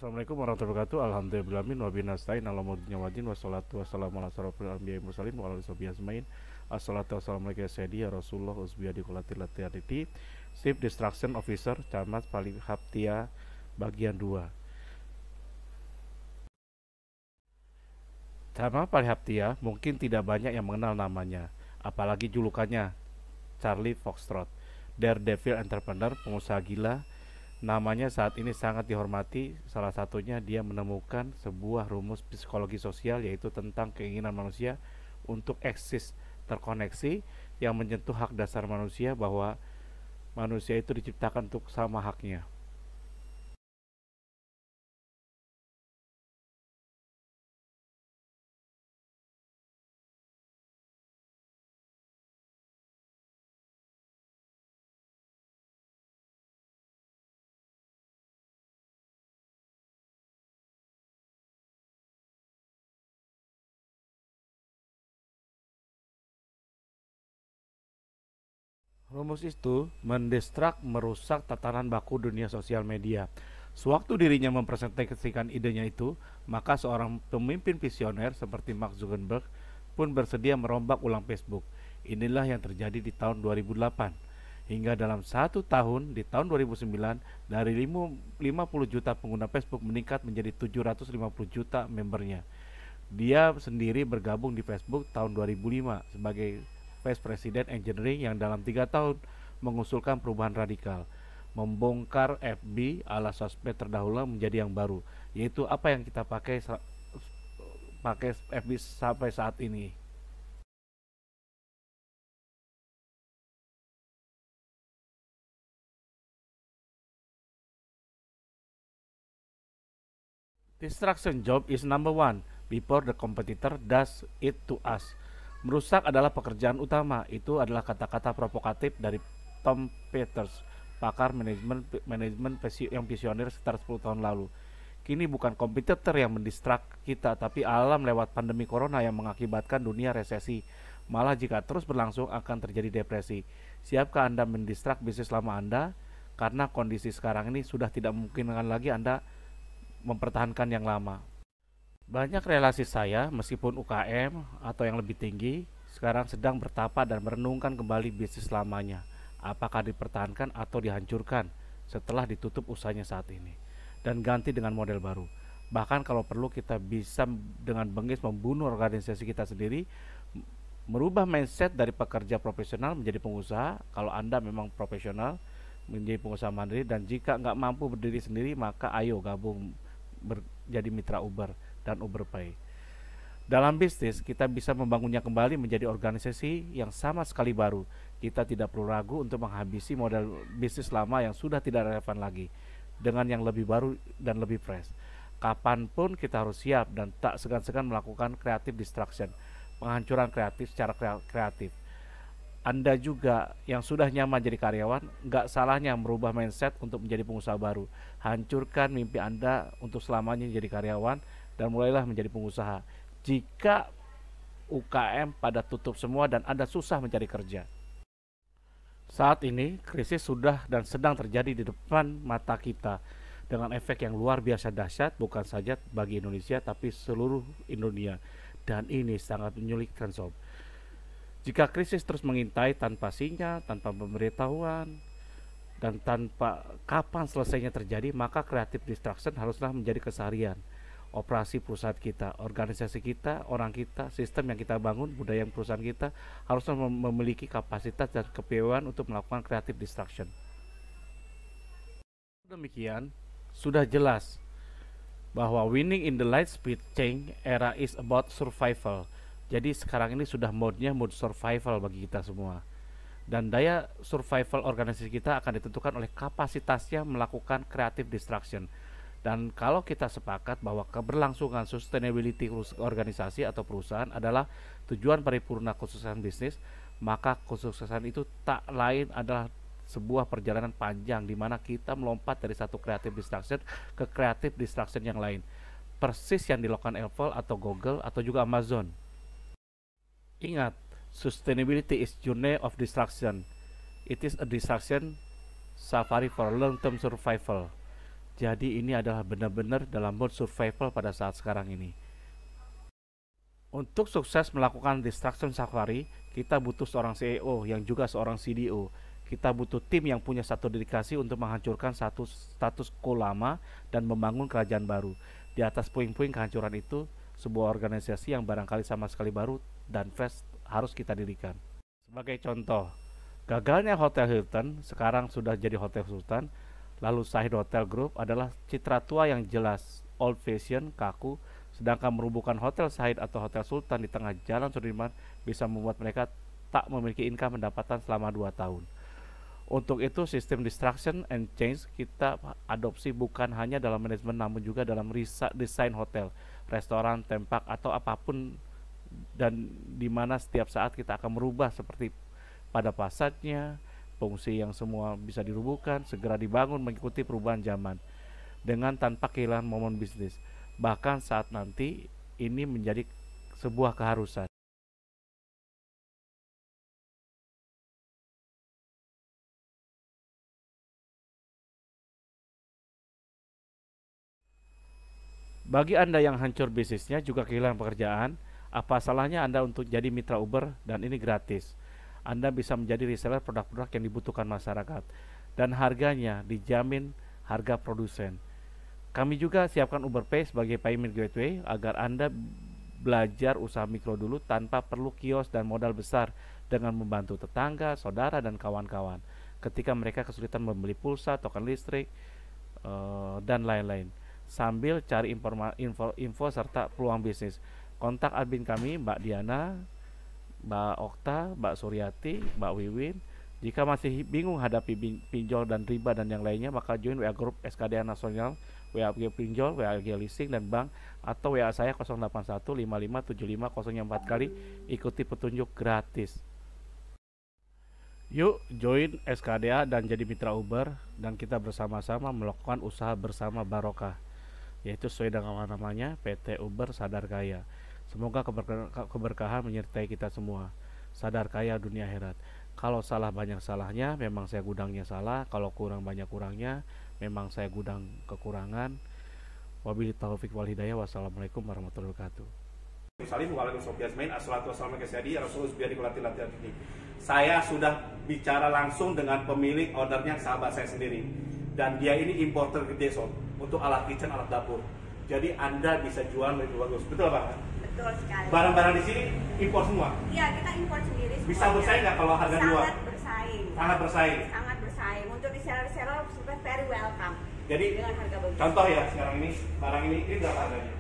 Assalamualaikum warahmatullahi wabarakatuh. Alhamdulillahirabbil alamin wa bihi nasta'in ala umuri dunya waddin wassalatu wassalamu ala asyrofil anbiya'i mursalin wa ala alihi washabihi ajmain. Assalatu wassalamu alayka ya sayyidi ya Rasulullah usbiyadi qulatil latiyati. Chief Distraction Officer Camat Palihaptia bagian 2. Camat Palihaptia mungkin tidak banyak yang mengenal namanya, apalagi julukannya Charlie Foxtrot, Daredevil entrepreneur, pengusaha gila. Namanya saat ini sangat dihormati, salah satunya dia menemukan sebuah rumus psikologi sosial, yaitu tentang keinginan manusia untuk eksis terkoneksi yang menyentuh hak dasar manusia, bahwa manusia itu diciptakan untuk sama haknya. Rumus itu mendestrak, merusak tatanan baku dunia sosial media. Sewaktu dirinya mempresentasikan idenya itu, maka seorang pemimpin visioner seperti Mark Zuckerberg pun bersedia merombak ulang Facebook. Inilah yang terjadi di tahun 2008. Hingga dalam satu tahun, di tahun 2009, dari 50 juta pengguna Facebook meningkat menjadi 750 juta membernya. Dia sendiri bergabung di Facebook tahun 2005 sebagai Vice President Engineering, yang dalam 3 tahun mengusulkan perubahan radikal, membongkar FB ala sosmed terdahulu menjadi yang baru, yaitu apa yang kita pakai FB sampai saat ini. Distraction job is number one before the competitor does it to us. Merusak adalah pekerjaan utama. Itu adalah kata-kata provokatif dari Tom Peters, pakar manajemen yang visioner sekitar 10 tahun lalu. Kini bukan kompetitor yang mendistrak kita, tapi alam lewat pandemi corona yang mengakibatkan dunia resesi. Malah jika terus berlangsung akan terjadi depresi. Siapkah Anda mendistrak bisnis lama Anda? Karena kondisi sekarang ini sudah tidak memungkinkan lagi Anda mempertahankan yang lama. Banyak relasi saya, meskipun UKM atau yang lebih tinggi, sekarang sedang bertapa dan merenungkan kembali bisnis lamanya. Apakah dipertahankan atau dihancurkan setelah ditutup usahanya saat ini, dan ganti dengan model baru. Bahkan kalau perlu kita bisa dengan bengis membunuh organisasi kita sendiri, merubah mindset dari pekerja profesional menjadi pengusaha. Kalau Anda memang profesional, menjadi pengusaha mandiri, dan jika nggak mampu berdiri sendiri, maka ayo gabung jadi mitra Uber dan Uber Pay. Dalam bisnis, kita bisa membangunnya kembali menjadi organisasi yang sama sekali baru. Kita tidak perlu ragu untuk menghabisi model bisnis lama yang sudah tidak relevan lagi, dengan yang lebih baru dan lebih fresh. Kapanpun kita harus siap dan tak segan-segan melakukan creative distraction, penghancuran kreatif secara kreatif. Anda juga yang sudah nyaman jadi karyawan, nggak salahnya merubah mindset untuk menjadi pengusaha baru. Hancurkan mimpi Anda untuk selamanya jadi karyawan dan mulailah menjadi pengusaha. Jika UKM pada tutup semua dan Anda susah mencari kerja. Saat ini krisis sudah dan sedang terjadi di depan mata kita, dengan efek yang luar biasa dahsyat, bukan saja bagi Indonesia tapi seluruh Indonesia. Dan ini sangat menyulitkan sob. Jika krisis terus mengintai tanpa sinyal, tanpa pemberitahuan, dan tanpa kapan selesainya terjadi, maka creative distraction haruslah menjadi keseharian. Operasi perusahaan kita, organisasi kita, orang kita, sistem yang kita bangun, budaya perusahaan kita haruslah memiliki kapasitas dan kepiawaian untuk melakukan creative distraction. Demikian, sudah jelas bahwa winning in the light speed change era is about survival. Jadi sekarang ini sudah mode survival bagi kita semua. Dan daya survival organisasi kita akan ditentukan oleh kapasitasnya melakukan creative distraction. Dan kalau kita sepakat bahwa keberlangsungan sustainability organisasi atau perusahaan adalah tujuan paripurna kesuksesan bisnis, maka kesuksesan itu tak lain adalah sebuah perjalanan panjang di mana kita melompat dari satu creative distraction ke creative distraction yang lain. Persis yang dilakukan Apple atau Google atau juga Amazon. Ingat, sustainability is journey of distraction. It is a distraction safari for long-term survival. Jadi ini adalah benar-benar dalam mode survival pada saat sekarang ini. Untuk sukses melakukan distraction safari, kita butuh seorang CEO yang juga seorang CDO. Kita butuh tim yang punya satu dedikasi untuk menghancurkan satu status quo lama dan membangun kerajaan baru. Di atas puing-puing kehancuran itu, sebuah organisasi yang barangkali sama sekali baru dan fresh harus kita dirikan. Sebagai contoh, gagalnya Hotel Hilton sekarang sudah jadi Hotel Sultan. Lalu Shahid Hotel Group adalah citra tua yang jelas, old fashion, kaku, sedangkan merubuhkan Hotel Shahid atau Hotel Sultan di tengah jalan Sudirman bisa membuat mereka tak memiliki income pendapatan selama 2 tahun. Untuk itu sistem distraction and change kita adopsi bukan hanya dalam manajemen namun juga dalam desain hotel, restoran, tempat atau apapun, dan di mana setiap saat kita akan merubah seperti pada fasadnya. Fungsi yang semua bisa dirubuhkan, segera dibangun mengikuti perubahan zaman dengan tanpa kehilangan momen bisnis. Bahkan saat nanti ini menjadi sebuah keharusan. Bagi Anda yang hancur bisnisnya juga kehilangan pekerjaan, apa salahnya Anda untuk jadi mitra Uber dan ini gratis. Anda bisa menjadi reseller produk-produk yang dibutuhkan masyarakat dan harganya dijamin harga produsen. Kami juga siapkan Uber Pay sebagai payment gateway agar Anda belajar usaha mikro dulu tanpa perlu kios dan modal besar dengan membantu tetangga, saudara, dan kawan-kawan ketika mereka kesulitan membeli pulsa, token listrik, dan lain-lain. Sambil cari info serta peluang bisnis. Kontak admin kami, Mbak Diana, Mbak Okta, Mbak Suryati, Mbak Wiwin. Jika masih bingung hadapi pinjol dan riba dan yang lainnya, maka join WA Group SKDA Nasional, WA Pinjol, WA Leasing, dan Bank, atau WA saya 081557504 kali. Ikuti petunjuk gratis. Yuk join SKDA dan jadi mitra Uber, dan kita bersama-sama melakukan usaha bersama barokah, yaitu sesuai dengan namanya PT Uber Sadar Kaya. Semoga keberkahan menyertai kita semua. Sadar kaya dunia akhirat. Kalau salah banyak salahnya, memang saya gudangnya salah. Kalau kurang banyak kurangnya, memang saya gudang kekurangan. Wabillahi taufiq wal hidayah. Wassalamualaikum warahmatullahi wabarakatuh. Saya sudah bicara langsung dengan pemilik ordernya, sahabat saya sendiri, dan dia ini importer gede sob untuk alat kitchen, alat dapur. Jadi Anda bisa jual lebih bagus, betul Pak? Betul sekali. Barang-barang di sini impor semua? Iya, kita impor sendiri semuanya. Bisa bersaing nggak kalau harga jual? Sangat bersaing. Sangat bersaing? Sangat bersaing. Untuk reseller-reseller sudah very welcome. Jadi, dengan harga bagus. Contoh ya, sekarang ini, barang ini berapa harganya?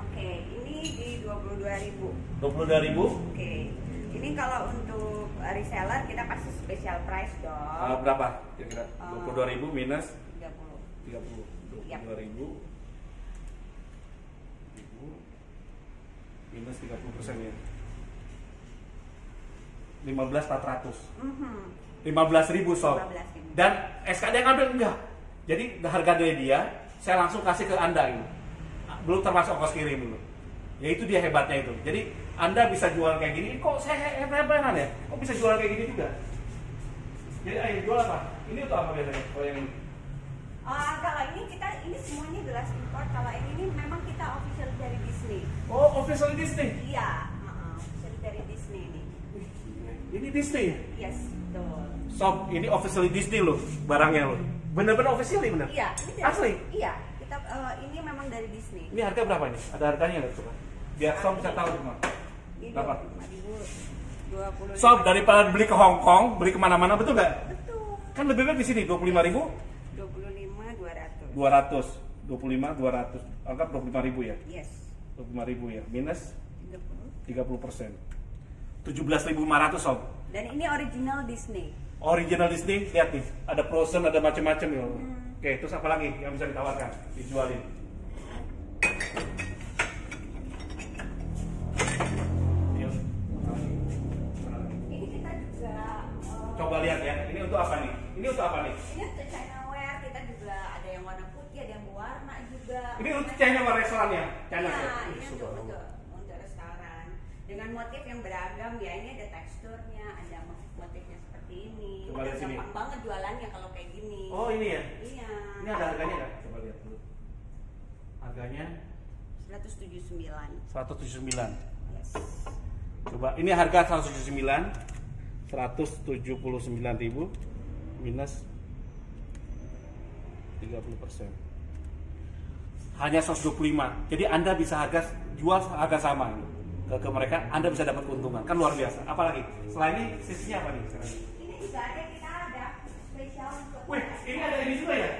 Oke, ini di 22.000. 22.000? Oke. Ini kalau untuk reseller kita pasti special price dong. Berapa kira-kira? 22.000 minus? 30. 22.000 minus 30% ya. 15.400. 15.000 sob. 15.000. Dan SKD ngambil enggak. Jadi harga dari dia saya langsung kasih ke Anda ini. Belum termasuk ongkos kirim dulu. Ya itu dia hebatnya itu. Jadi Anda bisa jual kayak gini. Kok saya hebat-hebat ya? Kok bisa jual kayak gini juga? Jadi ayo jual apa? Ini untuk apa biasanya? Kalau yang ini? Kalau ini semuanya gelas import. Kalau ini memang kita official dari Disney. Oh, official Disney? Iya, official dari Disney ini. Ini Disney? Yes, betul. Sob, ini official Disney loh, barangnya loh. Bener-bener official nih, bener? Iya, ini dari, asli? Iya, kita ini memang dari Disney. Ini harga berapa nih? Ada harganya nggak coba? Biar Sob bisa tahu cuma. Berapa? 25.000. Sob, daripada beli ke Hong Kong, beli kemana-mana, betul nggak? Betul. Kan lebih baik di sini 25.000. 200. 200. Anggap 25.000 ya? Yes. 25.000 ya, minus 30%. 17.500 sob. Dan ini original Disney. Original Disney, lihat nih, ada Frozen, ada macam-macam ya. Oke, terus apa lagi yang bisa ditawarkan, dijualin? Ini kita juga coba lihat ya, ini untuk apa nih? Ini untuk apa nih? Ini untuk Chinaware, kita juga ada yang warna putih, ada yang berwarna juga. Ini untuk Chinaware restoran ya? China ya, ya? ini untuk restoran. Dengan motif yang beragam ya, ini ada teksturnya, ada motifnya seperti ini. Coba lihat sini. Gampang banget jualannya kalau kayak gini. Oh ini ya? Iya. Ini ada harganya nggak? Coba lihat. Harganya 179. 179. Yes. Coba ini harga 179. 179.000 minus 30%. Hanya 125. Jadi Anda bisa jual harga sama ke mereka, Anda bisa dapat keuntungan. Kan luar biasa. Apalagi selain ini sisinya apa nih sekarang? Ini juga kita ada spesial untuk. Wih, ini ada ini juga ya?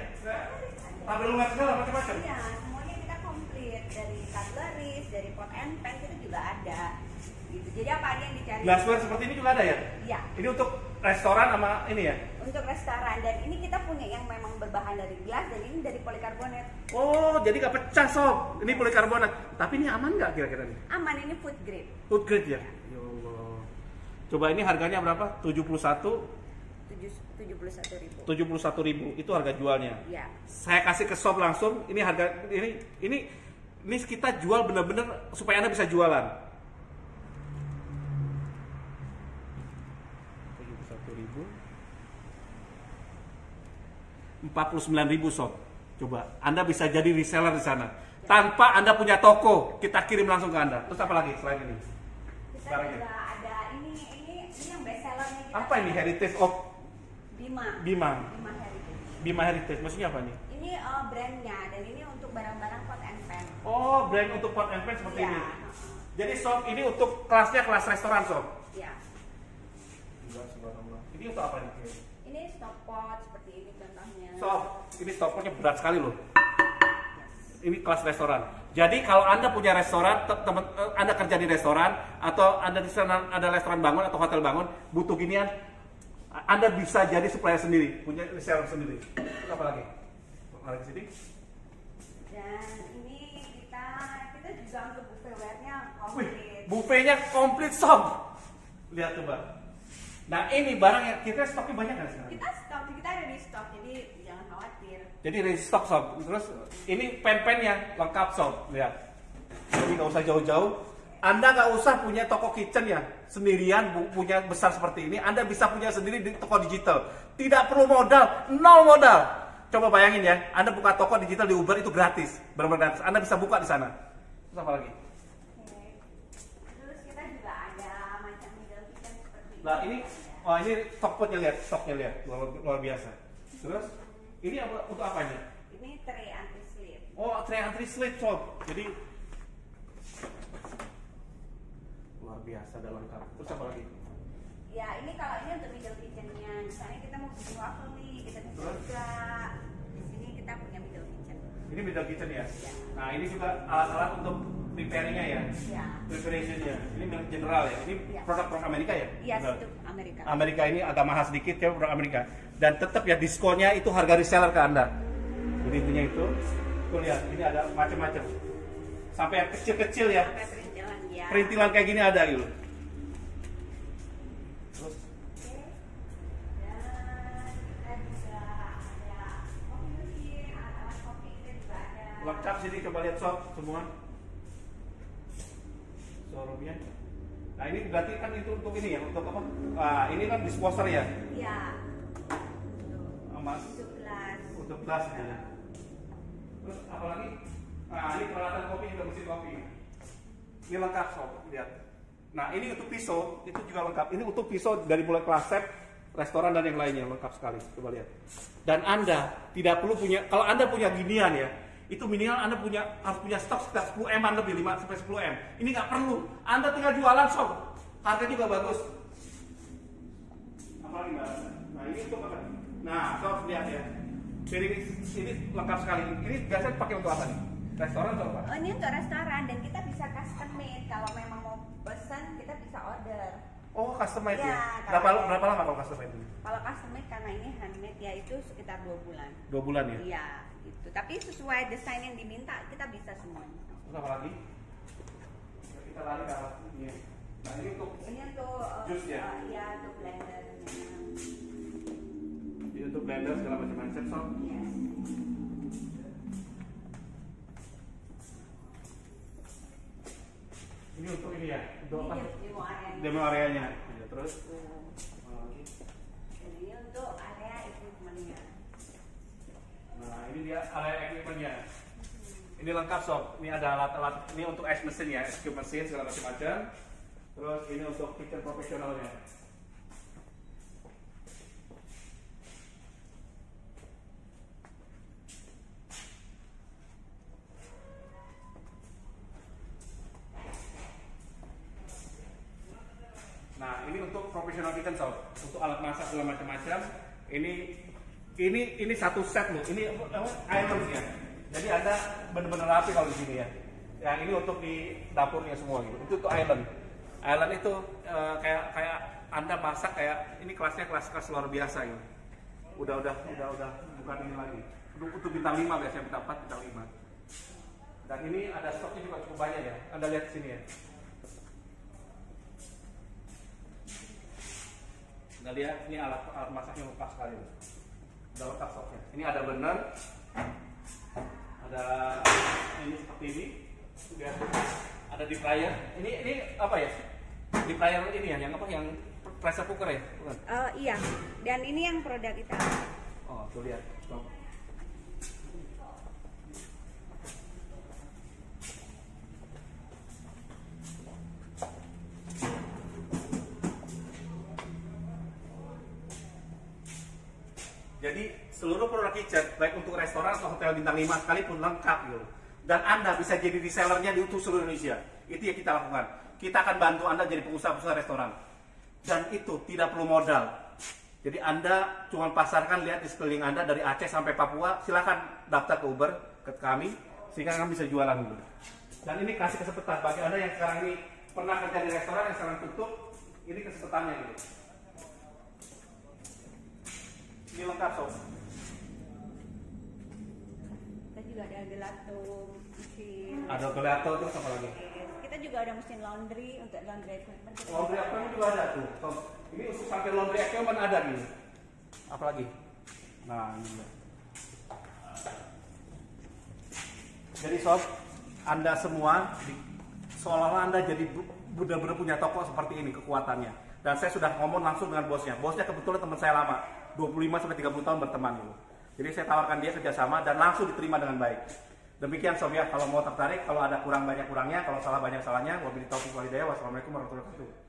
Tabel luar segala macam-macam. Iya, semuanya kita komplit, dari cutleries, dari pot and pan itu juga ada. Gitu. Jadi apa aja yang dicari? Glassware seperti ini juga ada ya? Iya. Ini untuk restoran sama ini ya? Untuk restoran, dan ini kita punya yang memang berbahan dari gelas dan ini dari polikarbonat. Oh, jadi nggak pecah sob. Ini polikarbonat. Tapi ini aman nggak kira-kira nih? Aman, ini food grade. Food grade ya? Ya Allah. Coba ini harganya berapa? 71.000. 71.000. Itu harga jualnya. Iya. Saya kasih ke shop langsung. Ini harga ini kita jual benar-benar supaya Anda bisa jualan. 49.000 sob. Coba Anda bisa jadi reseller di sana. Tanpa Anda punya toko, kita kirim langsung ke Anda. Terus apa lagi selain ini? Kita juga ada ini yang best sellernya kita. Apa ini Heritage of Bima. Bima Heritage. Bima Heritage, maksudnya apa nih? Ini brandnya, dan ini untuk barang-barang pot and pan. Oh, brand untuk pot and pan seperti Iya. ini. Jadi sob, ini untuk kelasnya kelas restoran sob. Iya. Ini untuk apa nih? Ini stock pot seperti ini contohnya. Sob, ini stoknya berat sekali loh. Ini kelas restoran. Jadi kalau Anda punya restoran, Anda kerja di restoran atau Anda di sana ada restoran bangun atau hotel bangun, butuh ginian, Anda bisa jadi supplier sendiri, punya reseller sendiri. Terus apa lagi? Mari ke sini. Dan ini kita juga untuk buffetware-nya Wih, komplit. buffetnya komplit sob. Lihat coba. Nah ini barang yang kita stoknya banyak nggak sekarang? Kita ada di stok, jadi jangan khawatir. Jadi restock sob. Terus ini pen-pennya lengkap sob. Lihat. Jadi nggak usah jauh-jauh. Anda nggak usah punya toko kitchen ya sendirian, punya besar seperti ini. Anda bisa punya sendiri di toko digital. Tidak perlu modal, nol modal. Coba bayangin ya, Anda buka toko digital di Uber itu gratis, benar-benar gratis. Anda bisa buka di sana. Terus apa lagi? Oke. Terus kita juga ada macam middle kitchen seperti ini. Nah ini, wah ini stoknya lihat, luar biasa. Terus ini apa untuk apa ini? Ini tray anti slip. Oh, tray anti slip sob. Jadi luar biasa dan lengkap. Terus apa lagi? Ya ini kalau ini untuk middle kitchen-nya. Misalnya kita mau bikin waffle nih, kita bisa juga. Di sini kita punya middle kitchen. Ini middle kitchen ya? Ya. Nah ini juga alat-alat untuk preparing-nya ya? Ya. Preparation-nya. Ini milik general ya? Ini Ya. produk Amerika ya? Iya, General. itu Amerika. Amerika ini agak mahal sedikit ya produk Amerika. Dan tetap ya diskonnya itu harga reseller ke Anda. Jadi intinya itu. Tuh lihat, ini ada macam-macam. Sampai yang kecil-kecil ya. Sampai perintilan ya. Perintilan kayak gini ada gitu. Terus Oke. Dan kita juga ada coffee machine, alat-alat kopi kita juga ada. lengkap sini, coba lihat sob semua. Showroomnya. Nah ini berarti kan itu untuk ini ya, untuk apa? Ah, ini kan disposer ya? Iya. Emas. Untuk gelas. Untuk gelas ya. Terus apa lagi? Nah ini peralatan kopi, juga mesin kopi. Ini lengkap sob, lihat. Nah ini untuk pisau, itu juga lengkap. Ini untuk pisau dari mulai kelas set, restoran dan yang lainnya, lengkap sekali. Coba lihat. Dan Anda tidak perlu punya, kalau Anda punya ginian ya, itu minimal Anda harus punya stok sekitar 10 M lebih, 5-10 M. Ini nggak perlu. Anda tinggal jualan sob. Harga juga bagus. Apa lagi Mbak? Nah ini untuk apa? Nah sob lihat ya. Piring ini lengkap sekali. Ini biasanya pakai untuk apa nih? Restoran atau apa? Oh, ini untuk restoran dan kita bisa custom made. Kalau memang mau pesan kita bisa order. Oh custom made ya? Ya, Berapa lama kalau custom made ini? Kalau custom made karena ini handmade ya itu sekitar 2 bulan. 2 bulan ya? Iya, gitu. Tapi sesuai desain yang diminta kita bisa semuanya. Terus apa lagi? Kita lari ke arah ini. Nah ini untuk Ini untuk jus ya? Ya, untuk blender. Ini untuk blender segala macam sob. Yes. Ini untuk ini ya? Untuk apa? Ini demo area. Demo areanya. Ya, terus apa lagi? Dan ini untuk area equipment-nya. Nah ini dia area equipment-nya. Ini lengkap sob. Ini ada alat-alat. Ini untuk ice mesin ya, ice cube mesin segala macam-macam. Terus ini untuk kitchen profesionalnya. Nah, ini untuk profesional kitchen sob. Untuk alat masak segala macam-macam. Ini satu set loh. Ini island ya. Jadi Anda benar-benar rapi kalau di sini ya. Yang ini untuk di dapurnya semua gitu. Itu untuk island. Island itu kayak Anda masak kayak ini kelasnya kelas luar biasa gitu. Udah bukan ini lagi. Untuk bintang 5 biasanya bintang 4, bintang 5. Dan ini ada stoknya juga cukup banyak ya. Anda lihat sini ya. Anda lihat ini alat masaknya lengkap sekali. Udah lengkap stoknya. Ini ada blender. Ada ini seperti ini. Sudah ada deep fryer. Ini apa ya? Deep fryer ini ya, yang apa? Yang pressure cooker ya? Bukan? Iya. Dan ini yang produk kita. Oh, tuh lihat. Stop. Jadi seluruh produk kitchen, baik untuk restoran atau hotel bintang 5 sekalipun lengkap gitu. Dan Anda bisa jadi resellernya di seluruh Indonesia. Itu yang kita lakukan. Kita akan bantu Anda jadi pengusaha restoran. Dan itu tidak perlu modal. Jadi Anda cuma pasarkan, lihat di sekeliling Anda dari Aceh sampai Papua, silakan daftar ke Uber, ke kami, sehingga kami bisa jualan dulu. Dan ini kasih kesempatan bagi Anda yang sekarang ini pernah kerja di restoran yang sekarang tutup, ini kesempatannya gitu. Ini lengkap sob. Kita juga ada gelato, mesin. Ada gelato terus apa lagi? Kita juga ada mesin laundry untuk laundry equipment. Laundry equipment juga ada tuh. Sob. Ini untuk sampai laundry equipment ada nih. Apa lagi? Nah ini. Jadi sob, Anda semua seolah-olah Anda jadi benar-benar punya toko seperti ini kekuatannya. Dan saya sudah ngomong langsung dengan bosnya. Bosnya kebetulan teman saya lama. 25-30 tahun berteman dulu. Jadi saya tawarkan dia kerjasama dan langsung diterima dengan baik. Demikian sob ya, kalau mau tertarik, kalau ada kurang banyak kurangnya, kalau salah banyak salahnya. Wabillahi taufiq wal hidayah. Wassalamualaikum warahmatullahi wabarakatuh.